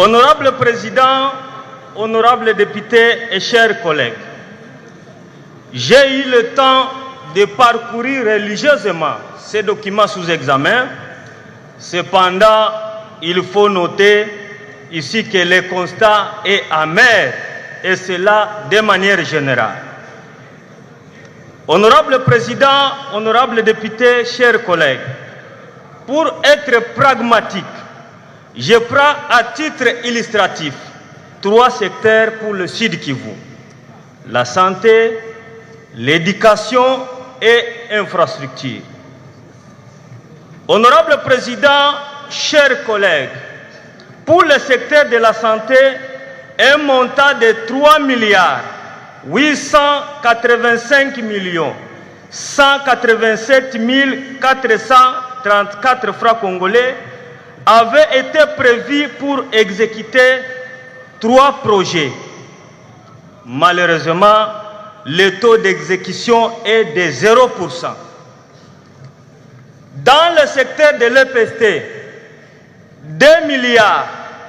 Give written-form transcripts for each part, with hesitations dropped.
Honorable Président, honorables députés et chers collègues, j'ai eu le temps de parcourir religieusement ces documents sous examen. Cependant, il faut noter ici que le constat est amer, et cela de manière générale. Honorable Président, honorables députés, chers collègues, pour être pragmatique, je prends à titre illustratif 3 secteurs pour le Sud Kivu: la santé, l'éducation et infrastructure. Honorable Président, chers collègues, pour le secteur de la santé, un montant de 3 milliards 885 millions 187 434 francs congolais avait été prévu pour exécuter 3 projets. Malheureusement, le taux d'exécution est de 0%. Dans le secteur de l'EPST, 2 milliards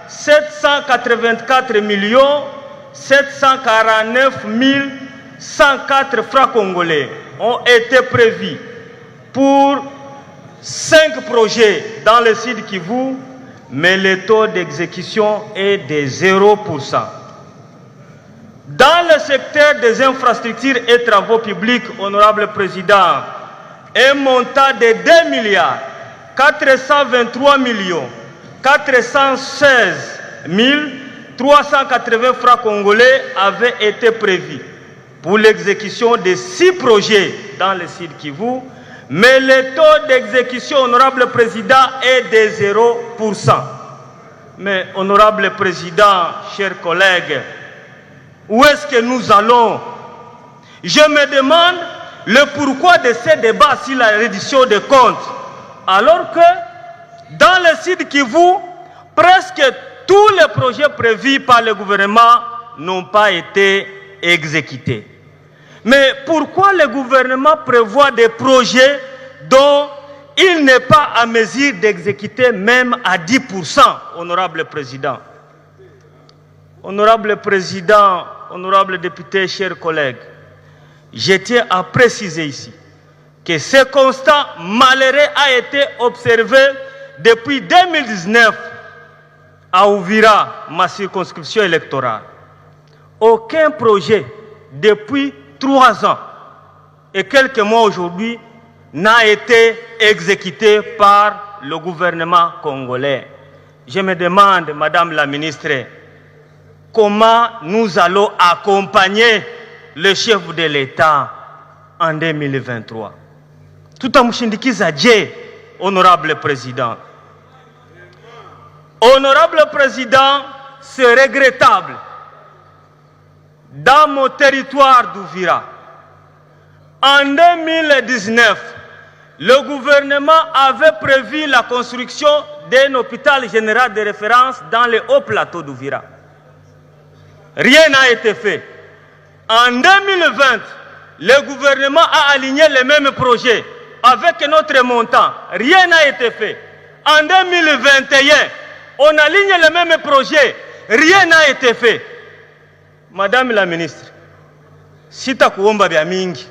784 millions 749 104 francs congolais ont été prévus pour 5 projets dans le Sud Kivu, mais le taux d'exécution est de 0%. Dans le secteur des infrastructures et travaux publics, honorable Président, un montant de 2 milliards 423 millions 416 380 francs congolais avait été prévu pour l'exécution de 6 projets dans le Sud Kivu, mais le taux d'exécution, honorable Président, est de 0%. Mais, honorable Président, chers collègues, où est-ce que nous allons? Je me demande le pourquoi de ces débats sur la reddition des comptes, alors que dans le Sud Kivu, presque tous les projets prévus par le gouvernement n'ont pas été exécutés. Mais pourquoi le gouvernement prévoit des projets dont il n'est pas à mesure d'exécuter même à 10%, honorable Président? Honorable Président, honorables députés, chers collègues, je tiens à préciser ici que ce constat malheureux a été observé depuis 2019 à Uvira, ma circonscription électorale. Aucun projet depuis 3 ans et quelques mois aujourd'hui n'a été exécuté par le gouvernement congolais. Je me demande, Madame la ministre, comment nous allons accompagner le chef de l'État en 2023. Tout à mshindikiza je, honorable Président. Honorable Président, c'est regrettable. Dans mon territoire d'Uvira, en 2019, le gouvernement avait prévu la construction d'un hôpital général de référence dans le haut plateau d'Uvira. Rien n'a été fait. En 2020, le gouvernement a aligné les mêmes projets avec notre montant. Rien n'a été fait. En 2021, on aligne les mêmes projets. Rien n'a été fait. Madame la ministre, sita kuomba bya mingi,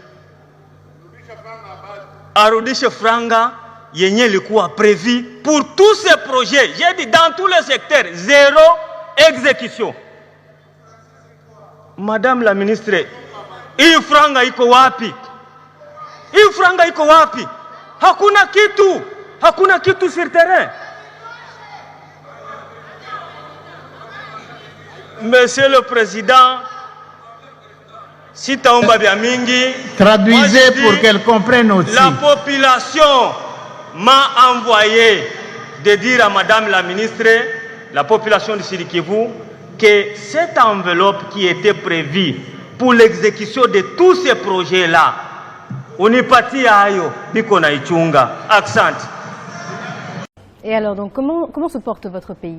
arudishe franga yenye likuwa prévu pour tous ces projets. J'ai dit dans tous les secteurs, 0 exécution. Madame la ministre, hii franga iko wapi? Hii franga iko wapi? Hakuna kitu. Hakuna kitu sur terrain. Monsieur le Président, si taomba bya mingi, traduisez pour qu'elle comprenne aussi. La population m'a envoyé de dire à Madame la ministre, la population du Sud Kivu, que cette enveloppe qui était prévue pour l'exécution de tous ces projets-là, unipatia ayo biko na ichunga. Accent. Et alors, donc, comment se porte votre pays,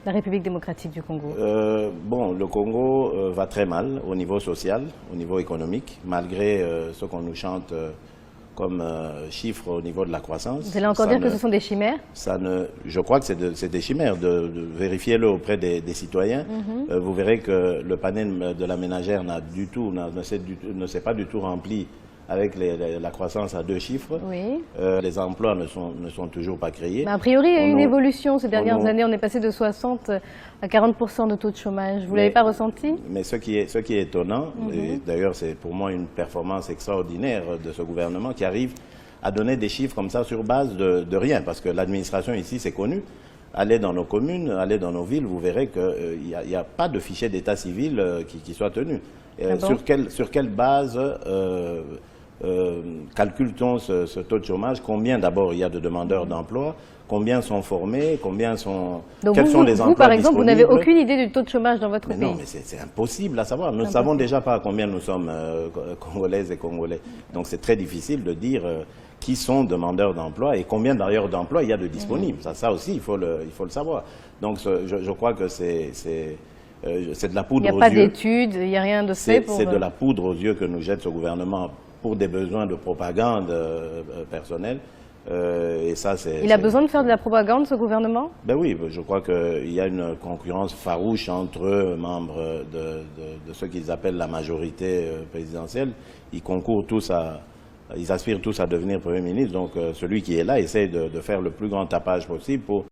la République démocratique du Congo? Bon, le Congo va très mal au niveau social, au niveau économique, malgré ce qu'on nous chante chiffre au niveau de la croissance. Vous allez encore dire que ce sont des chimères? Je crois que c'est des chimères. Vérifiez-le auprès des citoyens. Vous verrez que le panel de la ménagère ne s'est pas du tout rempli avec la croissance à 2 chiffres. Oui. Les emplois ne sont toujours pas créés. Mais a priori, il y a eu une évolution ces dernières années. On est passé de 60 à 40% de taux de chômage. Vous ne l'avez pas ressenti? Mais ce qui est étonnant, et d'ailleurs c'est pour moi une performance extraordinaire de ce gouvernement qui arrive à donner des chiffres comme ça sur base de rien. Parce que l'administration ici, c'est connu. Allez dans nos communes, allez dans nos villes, vous verrez qu'il n'y a pas de fichier d'état civil qui soit tenu. Ah bon? Sur quelle base calcule-t-on ce taux de chômage? Combien d'abord il y a de demandeurs d'emploi? Combien sont formés? Donc quels sont les emplois vous, par exemple, vous n'avez disponibles? aucune idée du taux de chômage dans votre pays? Non, mais c'est impossible à savoir. Nous ne savons déjà pas à combien nous sommes Congolaises et Congolais. Donc c'est très difficile de dire qui sont demandeurs d'emploi et combien d'ailleurs d'emplois il y a de disponibles. Ça aussi, il faut le savoir. Donc je crois que c'est de la poudre aux yeux. Il n'y a pas d'études, il n'y a rien de fait pour... C'est de la poudre aux yeux que nous jette ce gouvernement pour des besoins de propagande personnelle. Et ça, Il a besoin de faire de la propagande, ce gouvernement? Ben oui, je crois qu'il y a une concurrence farouche entre membres de ce qu'ils appellent la majorité présidentielle. Ils aspirent tous à devenir Premier ministre. Donc celui qui est là essaie de faire le plus grand tapage possible pour